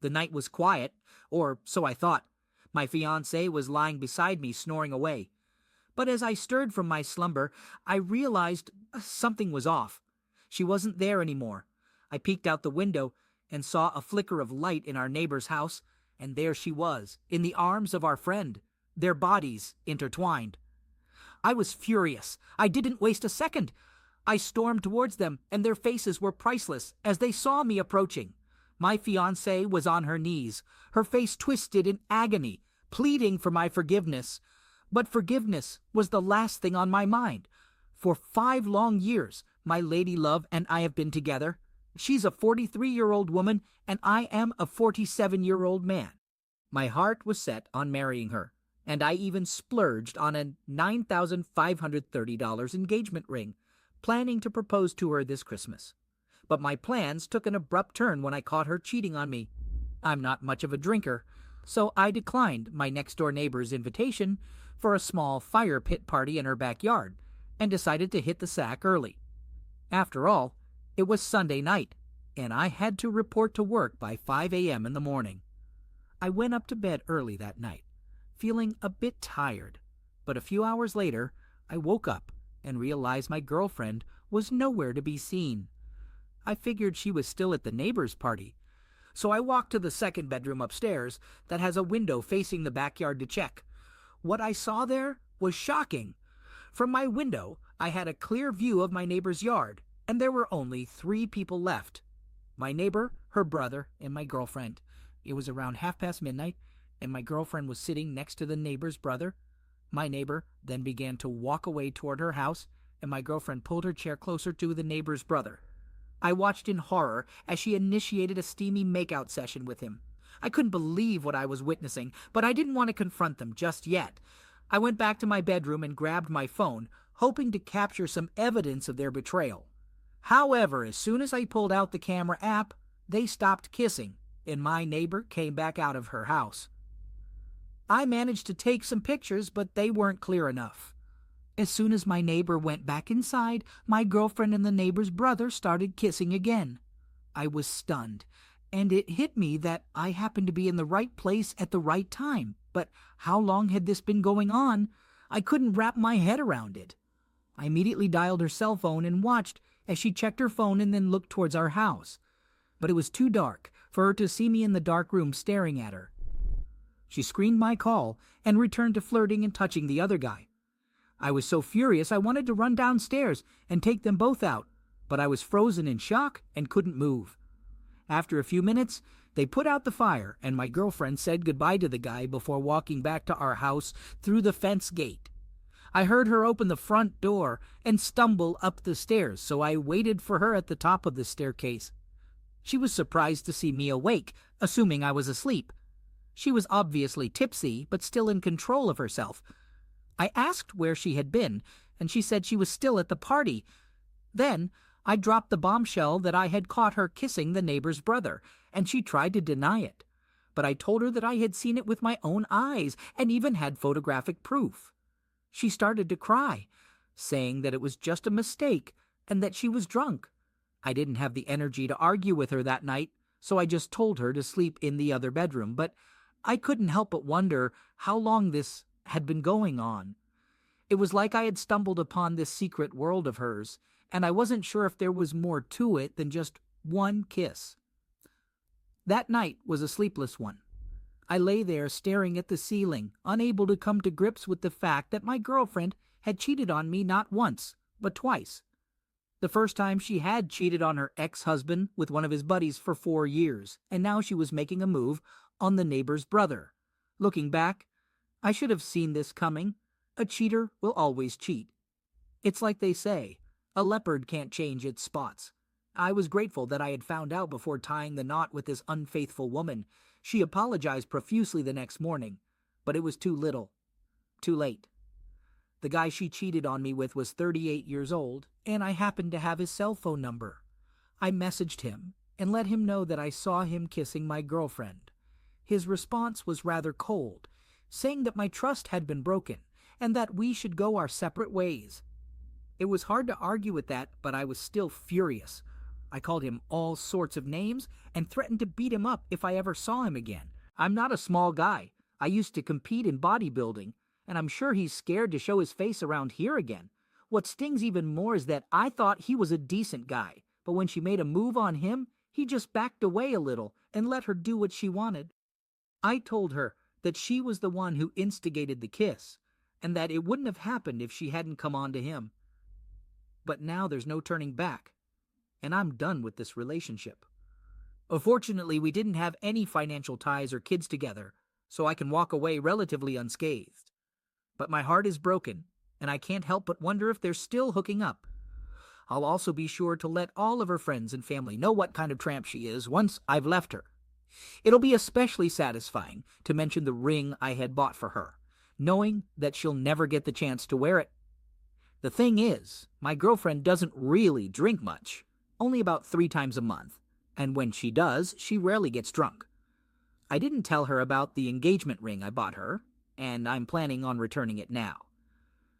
The night was quiet, or so I thought. My fiancée was lying beside me, snoring away. But as I stirred from my slumber, I realized something was off. She wasn't there anymore. I peeked out the window and saw a flicker of light in our neighbor's house, and there she was, in the arms of our friend, their bodies intertwined. I was furious. I didn't waste a second. I stormed towards them, and their faces were priceless as they saw me approaching. My fiancée was on her knees, her face twisted in agony, pleading for my forgiveness. But forgiveness was the last thing on my mind. For 5 long years, my lady love and I have been together. She's a 43-year-old woman, and I am a 47-year-old man. My heart was set on marrying her, and I even splurged on a $9,530 engagement ring, planning to propose to her this Christmas. But my plans took an abrupt turn when I caught her cheating on me. I'm not much of a drinker, so I declined my next-door neighbor's invitation for a small fire pit party in her backyard and decided to hit the sack early. After all, it was Sunday night, and I had to report to work by 5 a.m. in the morning. I went up to bed early that night, feeling a bit tired, but a few hours later, I woke up and realized my girlfriend was nowhere to be seen. I figured she was still at the neighbor's party, so I walked to the second bedroom upstairs that has a window facing the backyard to check. What I saw there was shocking. From my window, I had a clear view of my neighbor's yard, and there were only 3 people left. My neighbor, her brother, and my girlfriend. It was around midnight, and my girlfriend was sitting next to the neighbor's brother. My neighbor then began to walk away toward her house, and my girlfriend pulled her chair closer to the neighbor's brother. I watched in horror as she initiated a steamy makeout session with him. I couldn't believe what I was witnessing, but I didn't want to confront them just yet. I went back to my bedroom and grabbed my phone, hoping to capture some evidence of their betrayal. However, as soon as I pulled out the camera app, they stopped kissing, and my neighbor came back out of her house. I managed to take some pictures, but they weren't clear enough. As soon as my neighbor went back inside, my girlfriend and the neighbor's brother started kissing again. I was stunned, and it hit me that I happened to be in the right place at the right time. But how long had this been going on? I couldn't wrap my head around it. I immediately dialed her cell phone and watched as she checked her phone and then looked towards our house. But it was too dark for her to see me in the dark room staring at her. She screened my call and returned to flirting and touching the other guy. I was so furious I wanted to run downstairs and take them both out, but I was frozen in shock and couldn't move. After a few minutes, they put out the fire, and my girlfriend said goodbye to the guy before walking back to our house through the fence gate. I heard her open the front door and stumble up the stairs, so I waited for her at the top of the staircase. She was surprised to see me awake, assuming I was asleep. She was obviously tipsy, but still in control of herself. I asked where she had been, and she said she was still at the party. Then I dropped the bombshell that I had caught her kissing the neighbor's brother, and she tried to deny it. But I told her that I had seen it with my own eyes and even had photographic proof. She started to cry, saying that it was just a mistake and that she was drunk. I didn't have the energy to argue with her that night, so I just told her to sleep in the other bedroom, but I couldn't help but wonder how long this had been going on. It was like I had stumbled upon this secret world of hers, and I wasn't sure if there was more to it than just one kiss. That night was a sleepless one. I lay there staring at the ceiling, unable to come to grips with the fact that my girlfriend had cheated on me not once, but twice. The first time she had cheated on her ex-husband with one of his buddies for 4 years, and now she was making a move on the neighbor's brother. Looking back, I should have seen this coming. A cheater will always cheat. It's like they say, a leopard can't change its spots. I was grateful that I had found out before tying the knot with this unfaithful woman. She apologized profusely the next morning, but it was too little. Too late. The guy she cheated on me with was 38 years old, and I happened to have his cell phone number. I messaged him and let him know that I saw him kissing my girlfriend. His response was rather cold, saying that my trust had been broken and that we should go our separate ways. It was hard to argue with that, but I was still furious. I called him all sorts of names and threatened to beat him up if I ever saw him again. I'm not a small guy. I used to compete in bodybuilding, and I'm sure he's scared to show his face around here again. What stings even more is that I thought he was a decent guy, but when she made a move on him, he just backed away a little and let her do what she wanted. I told her that she was the one who instigated the kiss, and that it wouldn't have happened if she hadn't come on to him. But now there's no turning back, and I'm done with this relationship. Fortunately, we didn't have any financial ties or kids together, so I can walk away relatively unscathed. But my heart is broken, and I can't help but wonder if they're still hooking up. I'll also be sure to let all of her friends and family know what kind of tramp she is once I've left her. It'll be especially satisfying to mention the ring I had bought for her, knowing that she'll never get the chance to wear it. The thing is, my girlfriend doesn't really drink much, only about 3 times a month, and when she does, she rarely gets drunk. I didn't tell her about the engagement ring I bought her, and I'm planning on returning it now.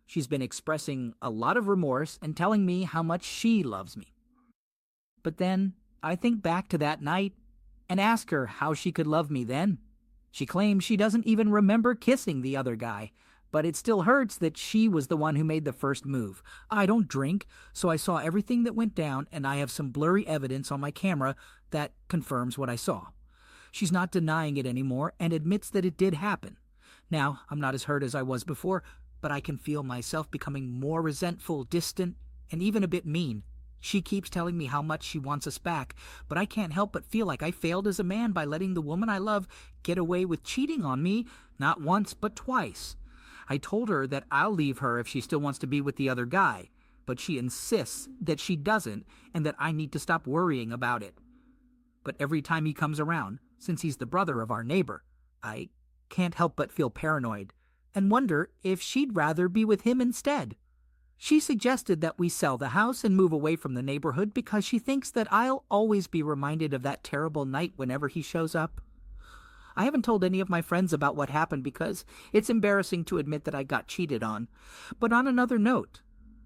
She's been expressing a lot of remorse and telling me how much she loves me. But then I think back to that night and ask her how she could love me then. She claims she doesn't even remember kissing the other guy, but it still hurts that she was the one who made the first move. I don't drink, so I saw everything that went down, and I have some blurry evidence on my camera that confirms what I saw. She's not denying it anymore and admits that it did happen. Now, I'm not as hurt as I was before, but I can feel myself becoming more resentful, distant, and even a bit mean. She keeps telling me how much she wants us back, but I can't help but feel like I failed as a man by letting the woman I love get away with cheating on me, not once but twice. I told her that I'll leave her if she still wants to be with the other guy, but she insists that she doesn't and that I need to stop worrying about it. But every time he comes around, since he's the brother of our neighbor, I can't help but feel paranoid and wonder if she'd rather be with him instead. She suggested that we sell the house and move away from the neighborhood because she thinks that I'll always be reminded of that terrible night whenever he shows up. I haven't told any of my friends about what happened because it's embarrassing to admit that I got cheated on. But on another note,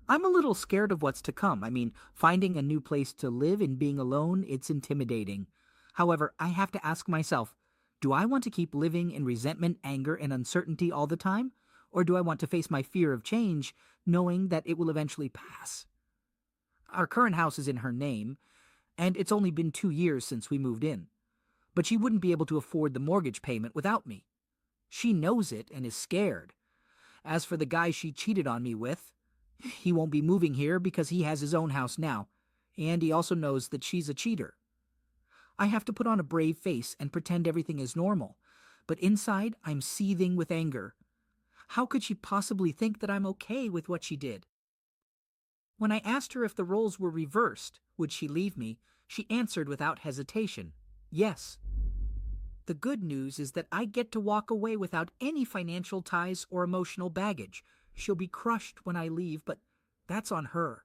I'm a little scared of what's to come. I mean, finding a new place to live and being alone, it's intimidating. However, I have to ask myself, do I want to keep living in resentment, anger, and uncertainty all the time? Or do I want to face my fear of change, knowing that it will eventually pass? Our current house is in her name, and it's only been 2 years since we moved in. But she wouldn't be able to afford the mortgage payment without me. She knows it and is scared. As for the guy she cheated on me with, he won't be moving here because he has his own house now, and he also knows that she's a cheater. I have to put on a brave face and pretend everything is normal, but inside I'm seething with anger. How could she possibly think that I'm okay with what she did? When I asked her if the roles were reversed, would she leave me, she answered without hesitation, yes. The good news is that I get to walk away without any financial ties or emotional baggage. She'll be crushed when I leave, but that's on her.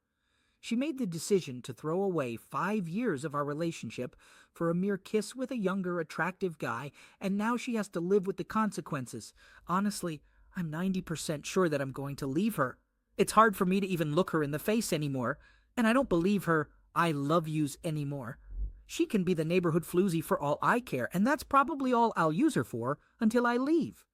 She made the decision to throw away 5 years of our relationship for a mere kiss with a younger, attractive guy, and now she has to live with the consequences. Honestly, I'm 90% sure that I'm going to leave her. It's hard for me to even look her in the face anymore, and I don't believe her "I love yous" anymore. She can be the neighborhood floozy for all I care, and that's probably all I'll use her for until I leave.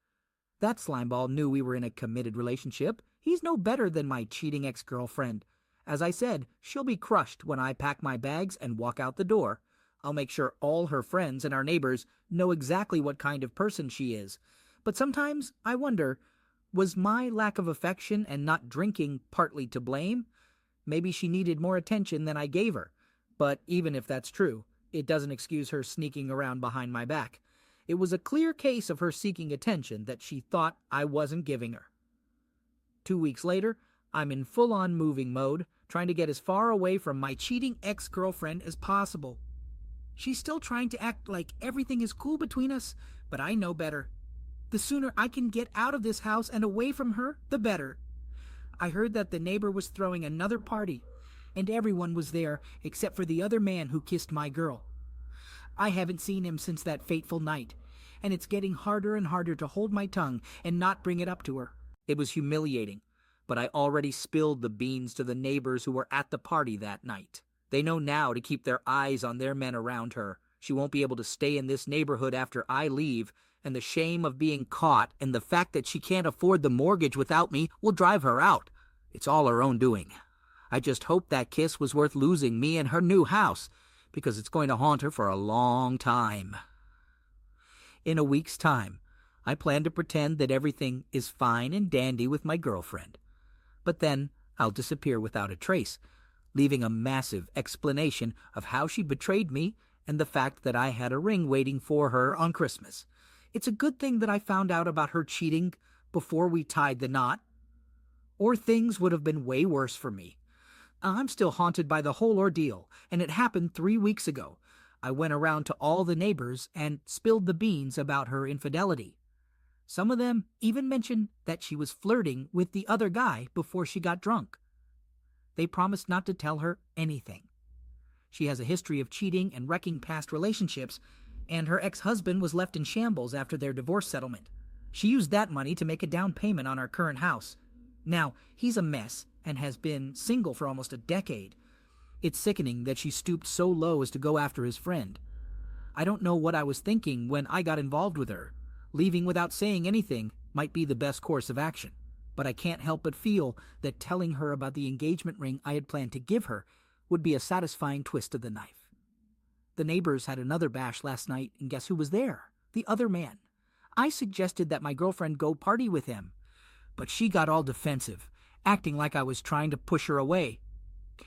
That slimeball knew we were in a committed relationship. He's no better than my cheating ex-girlfriend. As I said, she'll be crushed when I pack my bags and walk out the door. I'll make sure all her friends and our neighbors know exactly what kind of person she is. But sometimes I wonder, was my lack of affection and not drinking partly to blame? Maybe she needed more attention than I gave her. But even if that's true, it doesn't excuse her sneaking around behind my back. It was a clear case of her seeking attention that she thought I wasn't giving her. 2 weeks later, I'm in full-on moving mode, trying to get as far away from my cheating ex-girlfriend as possible. She's still trying to act like everything is cool between us, but I know better. The sooner I can get out of this house and away from her, the better. I heard that the neighbor was throwing another party, and everyone was there except for the other man who kissed my girl. I haven't seen him since that fateful night, and it's getting harder and harder to hold my tongue and not bring it up to her. It was humiliating, but I already spilled the beans to the neighbors who were at the party that night. They know now to keep their eyes on their men around her. She won't be able to stay in this neighborhood after I leave, and the shame of being caught and the fact that she can't afford the mortgage without me will drive her out. It's all her own doing. I just hope that kiss was worth losing me and her new house, because it's going to haunt her for a long time. In a week's time, I plan to pretend that everything is fine and dandy with my girlfriend. But then I'll disappear without a trace, leaving a massive explanation of how she betrayed me and the fact that I had a ring waiting for her on Christmas. It's a good thing that I found out about her cheating before we tied the knot, or things would have been way worse for me. I'm still haunted by the whole ordeal, and it happened 3 weeks ago. I went around to all the neighbors and spilled the beans about her infidelity. Some of them even mentioned that she was flirting with the other guy before she got drunk. They promised not to tell her anything. She has a history of cheating and wrecking past relationships, and her ex-husband was left in shambles after their divorce settlement. She used that money to make a down payment on our current house. Now, he's a mess and has been single for almost a decade. It's sickening that she stooped so low as to go after his friend. I don't know what I was thinking when I got involved with her. Leaving without saying anything might be the best course of action, but I can't help but feel that telling her about the engagement ring I had planned to give her would be a satisfying twist of the knife. The neighbors had another bash last night, and guess who was there? The other man. I suggested that my girlfriend go party with him, but she got all defensive, acting like I was trying to push her away.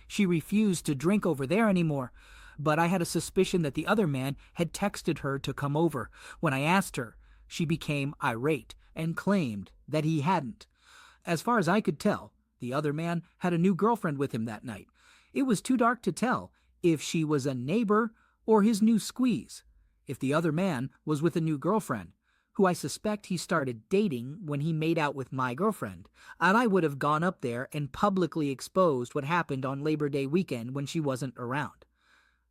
She refused to drink over there anymore, but I had a suspicion that the other man had texted her to come over. When I asked her, she became irate and claimed that he hadn't. As far as I could tell, the other man had a new girlfriend with him that night. It was too dark to tell if she was a neighbor or his new squeeze. If the other man was with a new girlfriend, who I suspect he started dating when he made out with my girlfriend, and I would have gone up there and publicly exposed what happened on Labor Day weekend when she wasn't around.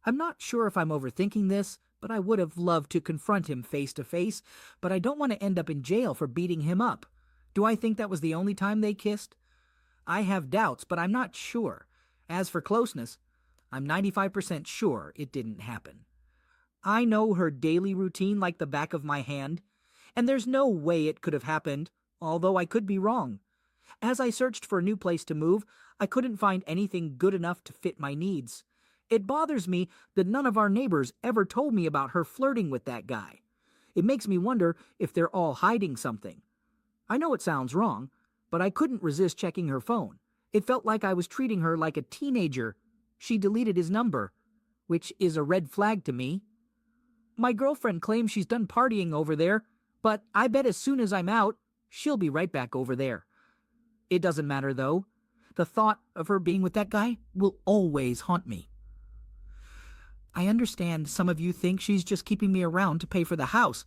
I'm not sure if I'm overthinking this, but I would have loved to confront him face to face, but I don't want to end up in jail for beating him up. Do I think that was the only time they kissed? I have doubts, but I'm not sure. As for closeness, I'm 95% sure it didn't happen. I know her daily routine like the back of my hand, and there's no way it could have happened, although I could be wrong. As I searched for a new place to move, I couldn't find anything good enough to fit my needs. It bothers me that none of our neighbors ever told me about her flirting with that guy. It makes me wonder if they're all hiding something. I know it sounds wrong, but I couldn't resist checking her phone. It felt like I was treating her like a teenager. She deleted his number, which is a red flag to me. My girlfriend claims she's done partying over there, but I bet as soon as I'm out, she'll be right back over there. It doesn't matter, though. The thought of her being with that guy will always haunt me. I understand some of you think she's just keeping me around to pay for the house,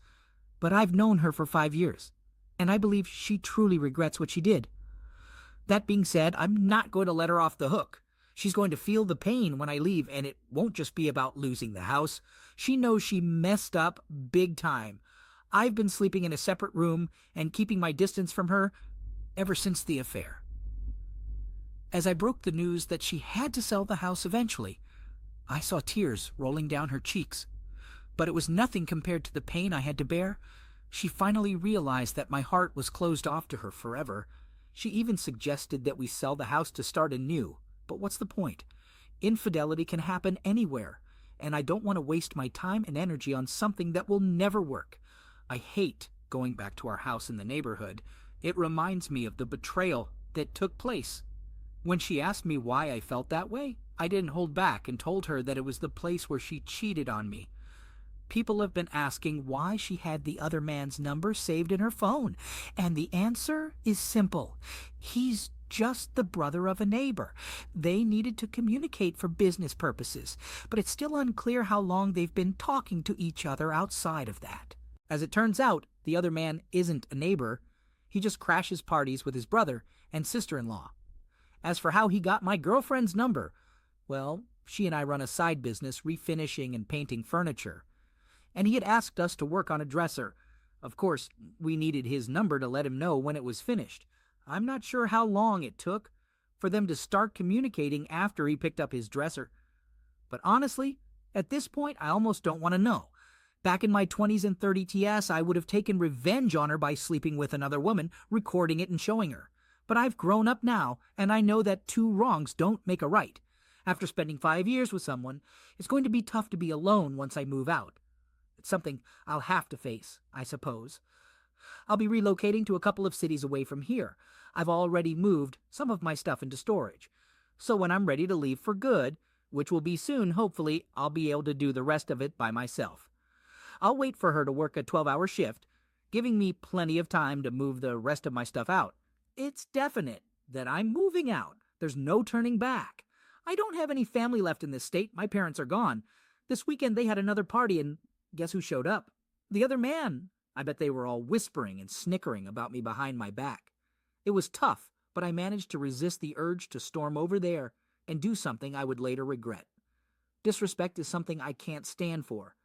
but I've known her for 5 years, and I believe she truly regrets what she did. That being said, I'm not going to let her off the hook. She's going to feel the pain when I leave, and it won't just be about losing the house. She knows she messed up big time. I've been sleeping in a separate room and keeping my distance from her ever since the affair. As I broke the news that she had to sell the house eventually, I saw tears rolling down her cheeks. But it was nothing compared to the pain I had to bear. She finally realized that my heart was closed off to her forever. She even suggested that we sell the house to start anew. But what's the point? Infidelity can happen anywhere, and I don't want to waste my time and energy on something that will never work. I hate going back to our house in the neighborhood. It reminds me of the betrayal that took place. When she asked me why I felt that way, I didn't hold back and told her that it was the place where she cheated on me. People have been asking why she had the other man's number saved in her phone, and the answer is simple. He's just the brother of a neighbor. They needed to communicate for business purposes, but it's still unclear how long they've been talking to each other outside of that. As it turns out, the other man isn't a neighbor. He just crashes parties with his brother and sister-in-law. As for how he got my girlfriend's number, well, she and I run a side business refinishing and painting furniture, and he had asked us to work on a dresser. Of course, we needed his number to let him know when it was finished. I'm not sure how long it took for them to start communicating after he picked up his dresser. But honestly, at this point, I almost don't want to know. Back in my 20s and 30s, I would have taken revenge on her by sleeping with another woman, recording it and showing her. But I've grown up now, and I know that two wrongs don't make a right. After spending 5 years with someone, it's going to be tough to be alone once I move out. It's something I'll have to face, I suppose. I'll be relocating to a couple of cities away from here. I've already moved some of my stuff into storage. So when I'm ready to leave for good, which will be soon, hopefully, I'll be able to do the rest of it by myself. I'll wait for her to work a 12-hour shift, giving me plenty of time to move the rest of my stuff out. It's definite that I'm moving out. There's no turning back. I don't have any family left in this state. My parents are gone. This weekend they had another party, and guess who showed up? The other man. I bet they were all whispering and snickering about me behind my back. It was tough, but I managed to resist the urge to storm over there and do something I would later regret. Disrespect is something I can't stand for.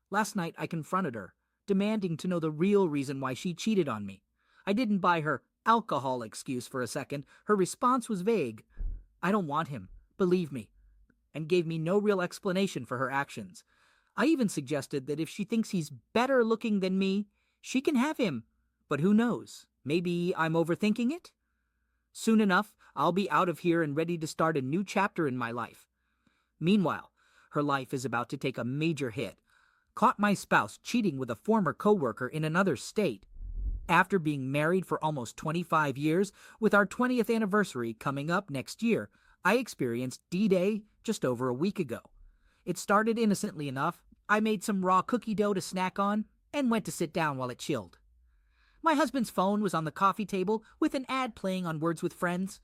Last night I confronted her, demanding to know the real reason why she cheated on me. I didn't buy her alcohol excuse for a second. Her response was vague. I don't want him, believe me, and gave me no real explanation for her actions. I even suggested that if she thinks he's better looking than me, she can have him. But who knows? Maybe I'm overthinking it? Soon enough, I'll be out of here and ready to start a new chapter in my life. Meanwhile, her life is about to take a major hit. Caught my spouse cheating with a former coworker in another state. After being married for almost 25 years, with our 20th anniversary coming up next year, I experienced D-Day just over a week ago. It started innocently enough. I made some raw cookie dough to snack on and went to sit down while it chilled. My husband's phone was on the coffee table with an ad playing on Words with Friends.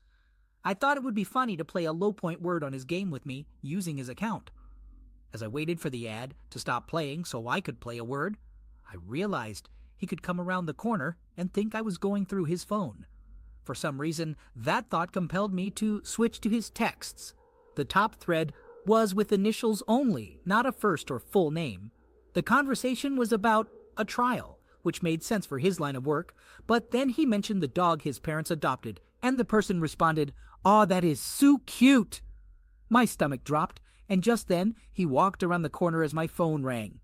I thought it would be funny to play a low-point word on his game with me using his account. As I waited for the ad to stop playing so I could play a word, I realized he could come around the corner and think I was going through his phone. For some reason, that thought compelled me to switch to his texts. The top thread was with initials only, not a first or full name. The conversation was about a trial, which made sense for his line of work, but then he mentioned the dog his parents adopted, and the person responded, "Aw, that is so cute." My stomach dropped, and just then he walked around the corner as my phone rang.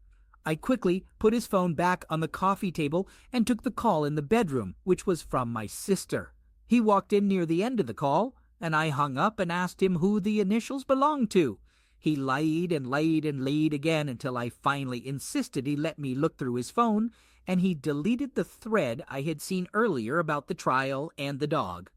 I quickly put his phone back on the coffee table and took the call in the bedroom, which was from my sister. He walked in near the end of the call, and I hung up and asked him who the initials belonged to. He lied and lied and lied again until I finally insisted he let me look through his phone, and he deleted the thread I had seen earlier about the trial and the dog.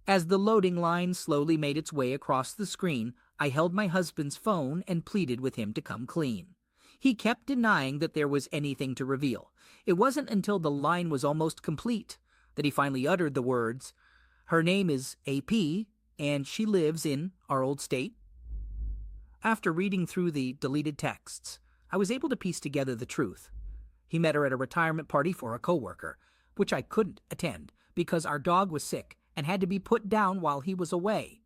As the loading line slowly made its way across the screen, I held my husband's phone and pleaded with him to come clean. He kept denying that there was anything to reveal. It wasn't until the line was almost complete that he finally uttered the words, "Her name is AP, and she lives in our old state." After reading through the deleted texts, I was able to piece together the truth. He met her at a retirement party for a coworker, which I couldn't attend because our dog was sick and had to be put down while he was away.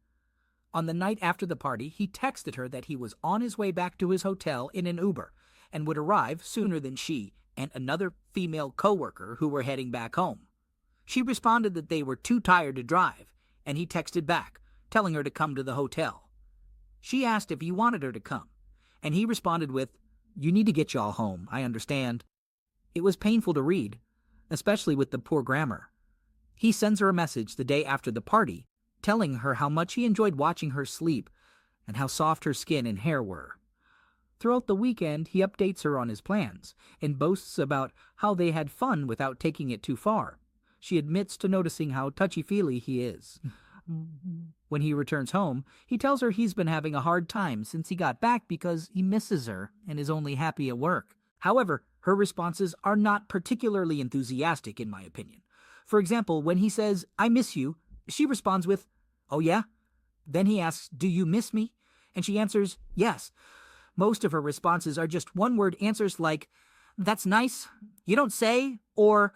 On the night after the party, he texted her that he was on his way back to his hotel in an Uber and would arrive sooner than she and another female coworker who were heading back home. She responded that they were too tired to drive, and he texted back, telling her to come to the hotel. She asked if he wanted her to come, and he responded with, "You need to get y'all home, I understand." It was painful to read, especially with the poor grammar. He sends her a message the day after the party, telling her how much he enjoyed watching her sleep and how soft her skin and hair were. Throughout the weekend, he updates her on his plans and boasts about how they had fun without taking it too far. She admits to noticing how touchy-feely he is. When he returns home, he tells her he's been having a hard time since he got back because he misses her and is only happy at work. However, her responses are not particularly enthusiastic, in my opinion. For example, when he says, "I miss you," she responds with, "Oh yeah?" Then he asks, "Do you miss me?" And she answers, "Yes." Most of her responses are just one-word answers like, "That's nice," "You don't say," or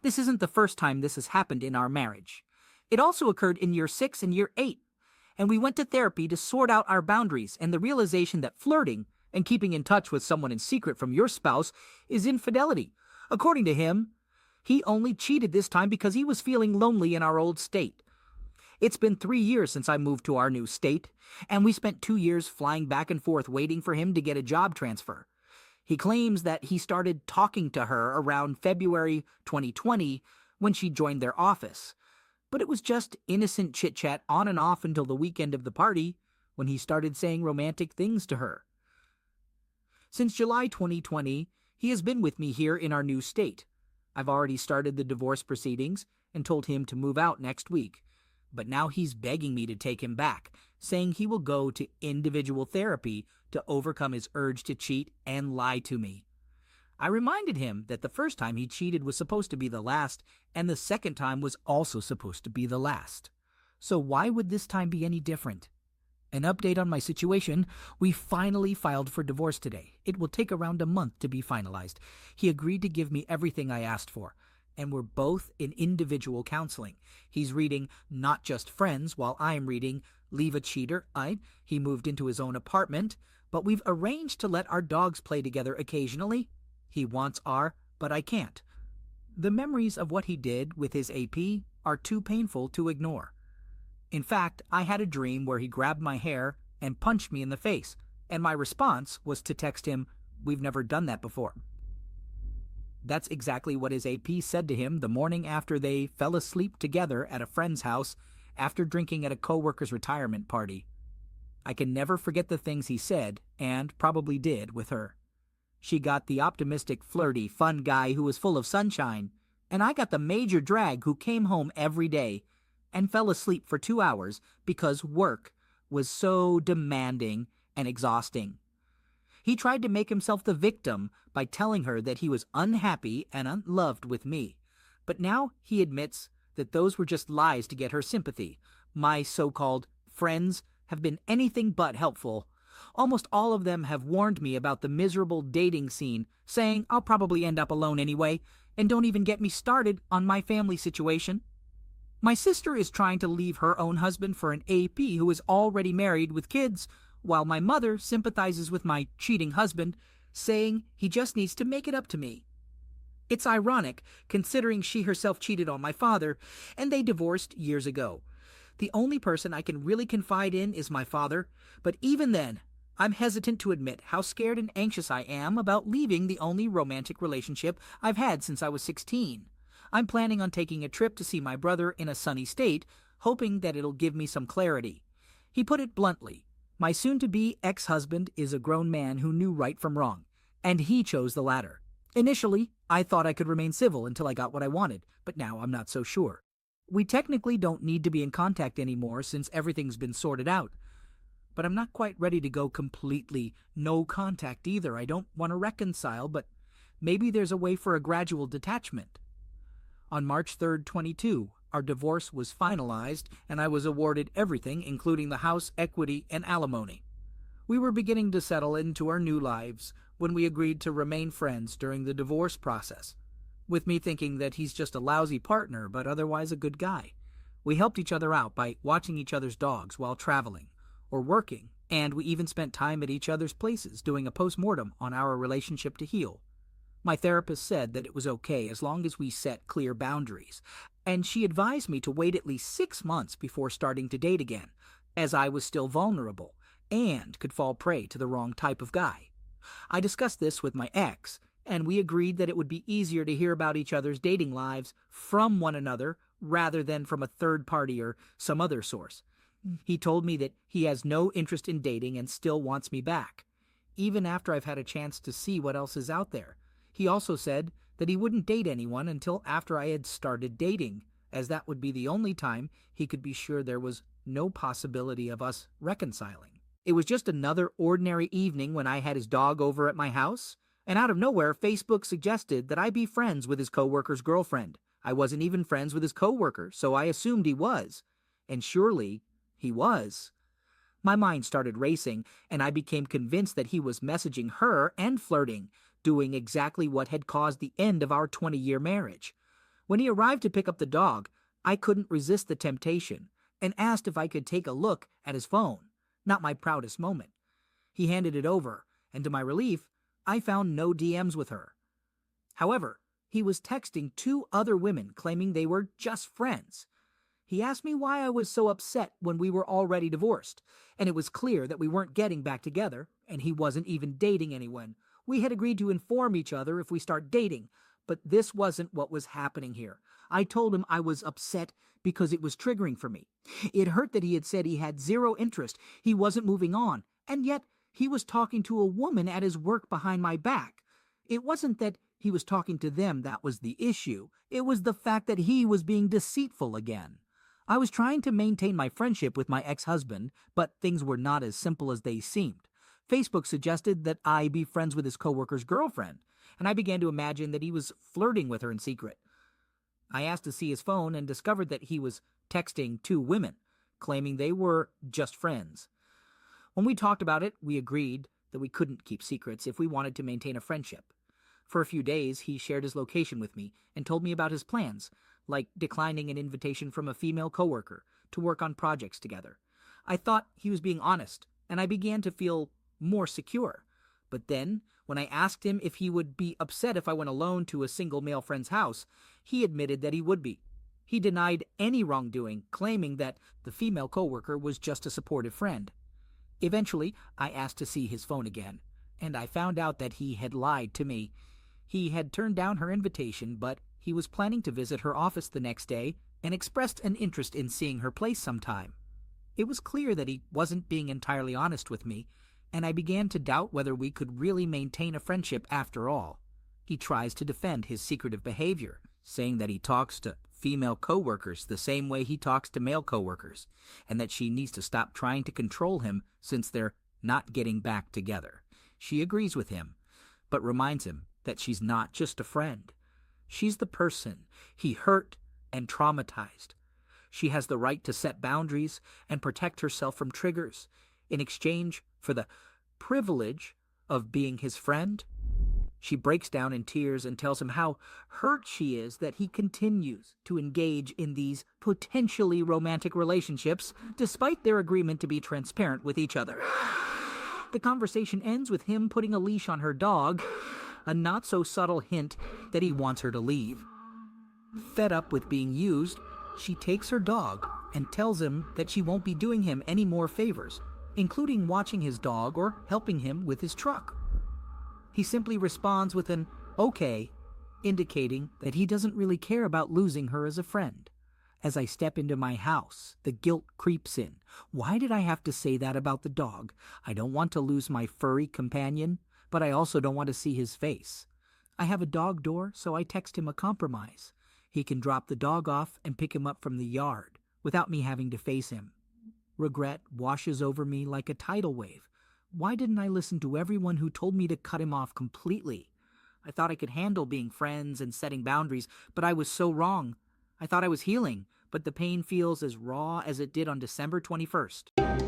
"This isn't the first time this has happened in our marriage. It also occurred in year 6 and year 8, and we went to therapy to sort out our boundaries and the realization that flirting and keeping in touch with someone in secret from your spouse is infidelity. According to him, he only cheated this time because he was feeling lonely in our old state. It's been 3 years since I moved to our new state, and we spent 2 years flying back and forth waiting for him to get a job transfer. He claims that he started talking to her around February 2020 when she joined their office. But it was just innocent chit-chat on and off until the weekend of the party, when he started saying romantic things to her. Since July 2020, he has been with me here in our new state. I've already started the divorce proceedings and told him to move out next week. But now he's begging me to take him back, saying he will go to individual therapy to overcome his urge to cheat and lie to me. I reminded him that the first time he cheated was supposed to be the last, and the second time was also supposed to be the last. So why would this time be any different? An update on my situation: we finally filed for divorce today. It will take around a month to be finalized. He agreed to give me everything I asked for, and we're both in individual counseling. He's reading Not Just Friends while I'm reading Leave a Cheater. He moved into his own apartment, but we've arranged to let our dogs play together occasionally. He wants R, but I can't. The memories of what he did with his AP are too painful to ignore. In fact, I had a dream where he grabbed my hair and punched me in the face, and my response was to text him, "We've never done that before." That's exactly what his AP said to him the morning after they fell asleep together at a friend's house after drinking at a coworker's retirement party. I can never forget the things he said, and probably did, with her. She got the optimistic, flirty, fun guy who was full of sunshine, and I got the major drag who came home every day and fell asleep for 2 hours because work was so demanding and exhausting. He tried to make himself the victim by telling her that he was unhappy and unloved with me, but now he admits that those were just lies to get her sympathy. My so-called friends have been anything but helpful. Almost all of them have warned me about the miserable dating scene, saying I'll probably end up alone anyway, and don't even get me started on my family situation. My sister is trying to leave her own husband for an AP who is already married with kids, while my mother sympathizes with my cheating husband, saying he just needs to make it up to me. It's ironic, considering she herself cheated on my father, and they divorced years ago. The only person I can really confide in is my father, but even then, I'm hesitant to admit how scared and anxious I am about leaving the only romantic relationship I've had since I was 16. I'm planning on taking a trip to see my brother in a sunny state, hoping that it'll give me some clarity. He put it bluntly: my soon-to-be ex-husband is a grown man who knew right from wrong, and he chose the latter. Initially, I thought I could remain civil until I got what I wanted, but now I'm not so sure. We technically don't need to be in contact anymore since everything's been sorted out. But I'm not quite ready to go completely no contact either. I don't want to reconcile, but maybe there's a way for a gradual detachment. On March 3rd, 22, our divorce was finalized, and I was awarded everything, including the house, equity, and alimony. We were beginning to settle into our new lives when we agreed to remain friends during the divorce process, with me thinking that he's just a lousy partner but otherwise a good guy. We helped each other out by watching each other's dogs while traveling or working, and we even spent time at each other's places doing a post-mortem on our relationship to heal. My therapist said that it was okay as long as we set clear boundaries, and she advised me to wait at least 6 months before starting to date again, as I was still vulnerable and could fall prey to the wrong type of guy. I discussed this with my ex, and we agreed that it would be easier to hear about each other's dating lives from one another rather than from a third party or some other source. He told me that he has no interest in dating and still wants me back, even after I've had a chance to see what else is out there. He also said that he wouldn't date anyone until after I had started dating, as that would be the only time he could be sure there was no possibility of us reconciling. It was just another ordinary evening when I had his dog over at my house, and out of nowhere, Facebook suggested that I be friends with his coworker's girlfriend. I wasn't even friends with his coworker, so I assumed he was. And surely, he was. My mind started racing, and I became convinced that he was messaging her and flirting, doing exactly what had caused the end of our 20-year marriage. When he arrived to pick up the dog, I couldn't resist the temptation and asked if I could take a look at his phone. Not my proudest moment. He handed it over, and to my relief, I found no DMs with her. However, he was texting 2 other women claiming they were just friends. He asked me why I was so upset when we were already divorced, and it was clear that we weren't getting back together, and he wasn't even dating anyone. We had agreed to inform each other if we start dating, but this wasn't what was happening here. I told him I was upset because it was triggering for me. It hurt that he had said he had zero interest, he wasn't moving on, and yet he was talking to a woman at his work behind my back. It wasn't that he was talking to them that was the issue. It was the fact that he was being deceitful again. I was trying to maintain my friendship with my ex-husband, but things were not as simple as they seemed. Facebook suggested that I be friends with his coworker's girlfriend, and I began to imagine that he was flirting with her in secret. I asked to see his phone and discovered that he was texting two women, claiming they were just friends. When we talked about it, we agreed that we couldn't keep secrets if we wanted to maintain a friendship. For a few days, he shared his location with me and told me about his plans, like declining an invitation from a female coworker to work on projects together. I thought he was being honest, and I began to feel more secure. But then, when I asked him if he would be upset if I went alone to a single male friend's house, he admitted that he would be. He denied any wrongdoing, claiming that the female coworker was just a supportive friend. Eventually, I asked to see his phone again, and I found out that he had lied to me. He had turned down her invitation, but he was planning to visit her office the next day and expressed an interest in seeing her place sometime. It was clear that he wasn't being entirely honest with me, and I began to doubt whether we could really maintain a friendship after all. He tries to defend his secretive behavior, saying that he talks to female coworkers the same way he talks to male coworkers, and that she needs to stop trying to control him since they're not getting back together. She agrees with him, but reminds him that she's not just a friend. She's the person he hurt and traumatized. She has the right to set boundaries and protect herself from triggers in exchange for the privilege of being his friend. She breaks down in tears and tells him how hurt she is that he continues to engage in these potentially romantic relationships despite their agreement to be transparent with each other. The conversation ends with him putting a leash on her dog, a not-so-subtle hint that he wants her to leave. Fed up with being used, she takes her dog and tells him that she won't be doing him any more favors, including watching his dog or helping him with his truck. He simply responds with an okay, indicating that he doesn't really care about losing her as a friend. As I step into my house, the guilt creeps in. Why did I have to say that about the dog? I don't want to lose my furry companion, but I also don't want to see his face. I have a dog door, so I text him a compromise. He can drop the dog off and pick him up from the yard without me having to face him. Regret washes over me like a tidal wave. Why didn't I listen to everyone who told me to cut him off completely? I thought I could handle being friends and setting boundaries, but I was so wrong. I thought I was healing, but the pain feels as raw as it did on December 21st.